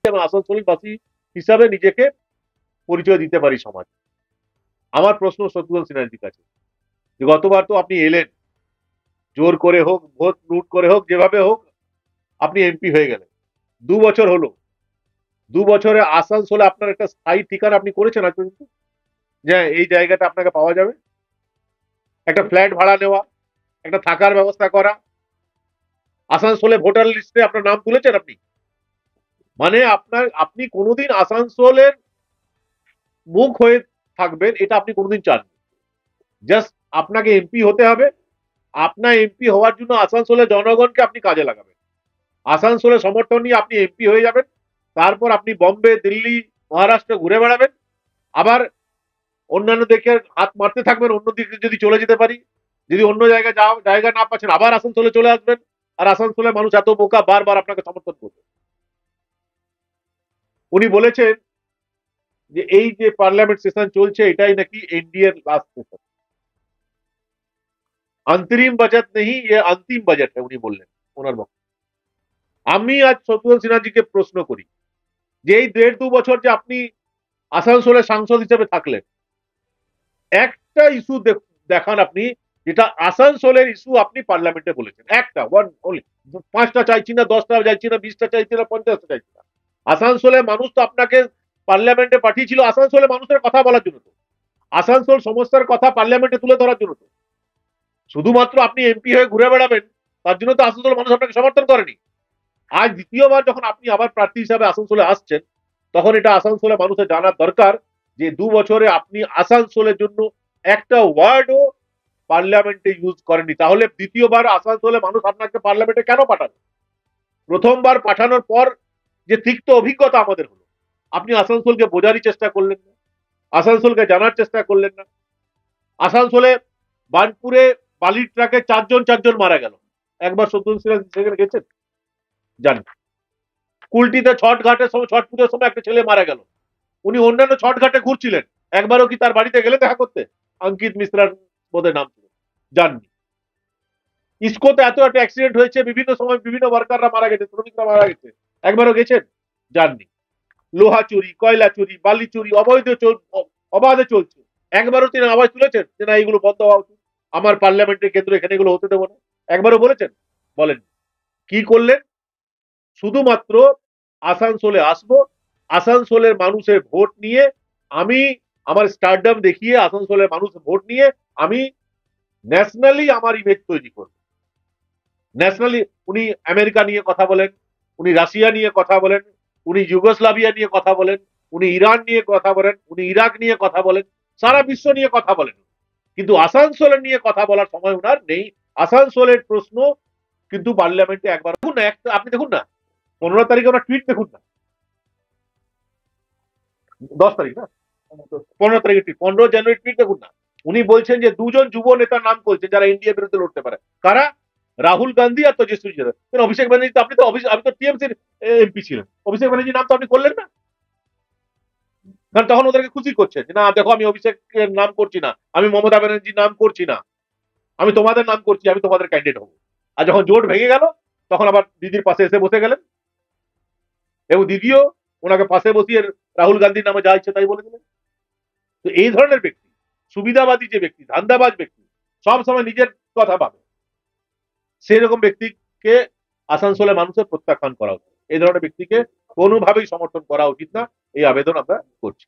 এবং আসানসোলবাসী হিসাবে নিজেকে পরিচয় দিতে পারি সমাজ। আমার প্রশ্ন শত্রুঘ্ন সিনহাজির কাছে, যে গতবার তো আপনি এলেন, জোর করে হোক, ভোট লুট করে হোক, যেভাবে হোক আপনি এমপি হয়ে গেলেন। 2 বছর হলো, 2 বছরে আসানসোলে আপনার একটা স্থায়ী ঠিকানা আপনি করেছেন আজ পর্যন্ত, যে এই জায়গাটা আপনাকে পাওয়া যাবে? একটা ফ্ল্যাট ভাড়া নেওয়া, একটা থাকার ব্যবস্থা করা, আসানসোলে ভোটার লিস্টে আপনার নাম তুলেছেন আপনি? মানে আপনি কোনোদিন আসানসোলের মুখ হয়ে থাকবেন এটা আপনি কোনোদিন চাননি। জাস্ট আপনাকে এমপি হতে হবে, আপনার এমপি হওয়ার জন্য আসানসোলের জনগণকে আপনি কাজে লাগাবেন, আসানসোলের সমর্থন নিয়ে আপনি এমপি হয়ে যাবেন, তারপর আপনি বম্বে, দিল্লি, মহারাষ্ট্র ঘুরে বেড়াবেন, আবার অন্যান্য দিকে হাত মারতে থাকবেন, অন্য দিকে যদি চলে যেতে পারি, যদি অন্য জায়গায় জায়গা না পাচ্ছেন আবার আসানসোলে চলে আসবেন, আর আসানসোলের মানুষ এত বোকা বারবার আপনাকে সমর্থন করবে। উনি বলেছেন যে এই যে পার্লামেন্ট সেশন চলছে এটাই নাকি এনডিএ এর লাস্ট সেশন, अंतरिम बजट नहीं ये अंतिम बजट है উনি বললেন ওনার বক্তব্য। আমি আজ শত্রুঘ্ন সিনহাজিকে প্রশ্ন করি যে এই 1.5-2 বছর যে আপনি আসানসোলের সাংসদ হিসেবে থাকলেন, একটা ইস্যু দেখান আপনি যেটা আসানসোলের ইস্যু আপনি পার্লামেন্টে বলেছেন, একটা ওয়ান অনলি। 5টা চাইছি না, 10টা চাইছি না, 20টা চাইছি না, 50টা চাইছি না। আসানসোলের মানুষ তো আপনাকে পার্লামেন্টে পাঠিয়েছিল আসানসোলের মানুষের কথা বলার জন্য, তো আসানসোল সমস্যার কথা পার্লামেন্টে তুলে ধরার জন্য। তো শুধুমাত্র আপনি এমপি হয়ে ঘুরে বেড়াবেন তার জন্য তো আসানসোলের মানুষ আপনাকে সমর্থন করেনি। আজ দ্বিতীয়বার যখন আপনি আবার প্রার্থী হিসাবে আসানসোলে আসছেন, তখন এটা আসানসোলের মানুষের জানার দরকার যে 2 বছরে আপনি আসানসোলের জন্য একটা ওয়ার্ডও পার্লামেন্টে ইউজ করেনি। তাহলে দ্বিতীয়বার আসানসোলের মানুষ আপনাকে পার্লামেন্টে কেন পাঠাবে? প্রথমবার পাঠানোর পর যে তিক্ত অভিজ্ঞতা আমাদের হলো, আপনি আসানসোলকে বোঝারই চেষ্টা করলেন না, আসানসোলকে জানার চেষ্টা করলেন না। আসানসোলে বার্নপুরে বালির ট্রাকে 4 জন মারা গেল, একবার শত্রুঘ্ন সিনহা সেখানে গেছেন? জানি। কুলটিতে ছট ঘাটের সময়, ছট পুজোর সময় একটা ছেলে মারা গেল, উনি অন্যান্য ছট ঘাটে ঘুরছিলেন, একবারও কি তার বাড়িতে গেলে দেখা করতে? অঙ্কিত মিশ্রার বোধহয় নাম ছিল, যাননি। ইস্কোতে এত একটা অ্যাক্সিডেন্ট হয়েছে, বিভিন্ন সময় বিভিন্ন ওয়ার্কাররা মারা গেছে, শ্রমিকরা মারা গেছে, একবারও গেছেন? যাননি। লোহা চুরি, কয়লা চুরি, বালি চুরি অবাধে চলছে, একবারও তিনি আওয়াজ তুলেছেন যে না এগুলো বন্ধ হওয়া উচিত, আমার পার্লামেন্টের কেন্দ্র এখানে এগুলো হতে দেবো না? একবারও বলেছেন? বলেন। কি করলেন? শুধুমাত্র আসানসোলে আসবো, আসানসোলের মানুষের ভোট নিয়ে আমি আমার স্টারডাম দেখিয়ে আসানসোলের মানুষের ভোট নিয়ে আমি ন্যাশনালি আমার ইমেজ তৈরি করব। ন্যাশনালি উনি আমেরিকা নিয়ে কথা বলেন, উনি রাশিয়া নিয়ে কথা বলেন, উনি যুগোস্লাভিয়া নিয়ে কথা বলেন, উনি ইরান নিয়ে কথা বলেন, উনি ইরাক নিয়ে কথা বলেন, সারা বিশ্ব নিয়ে কথা বলেন, কিন্তু আসানসোলের নিয়ে কথা বলার সময় ওনার নেই। আসানসোলের প্রশ্ন কিন্তু পার্লামেন্টে একবার দেখুন না, আপনি দেখুন না 15 তারিখে ওনার টুইট দেখুন না, 10 তারিখ না, 15 তারিখে টুইট, 15 জানুয়ারি টুইট দেখুন না। উনি বলছেন যে 2 জন যুব নেতার নাম করছেন যারা এনডিএ বিরুদ্ধে লড়তে পারে, কারা? রাহুল গান্ধী আর তেজস্বী যাদব। অভিষেক ব্যানার্জি তো আপনি তো আমি তো টিএমসির এমপি ছিলেন, অভিষেক ব্যানার্জির নাম তো আপনি করলেন না, কারণ তখন ওদেরকে খুশি করছে যে না দেখো আমি অভিষেকের নাম করছি না, আমি মমতা ব্যানার্জির নাম করছি না, আমি তোমাদের নাম করছি, আমি তোমাদের ক্যান্ডিডেট হবো। আর যখন জোট ভেঙে গেল তখন আবার দিদির পাশে এসে বসে গেলেন, এবং দিদিও ওনাকে পাশে বসিয়ে রাহুল গান্ধীর নামে যা ইচ্ছে তাই বলে দিলেন। তো এই ধরনের ব্যক্তি, সুবিধাবাদী যে ব্যক্তি, ধান্দাবাজ ব্যক্তি, সব সময় নিজের কথা ভাবে, সেই রকম ব্যক্তিকে আসানসোলের মানুষের প্রত্যাখ্যান করা উচিত। এই ধরনের ব্যক্তিকে কোনোভাবেই সমর্থন করা উচিত না, এই আবেদন আমরা করছি।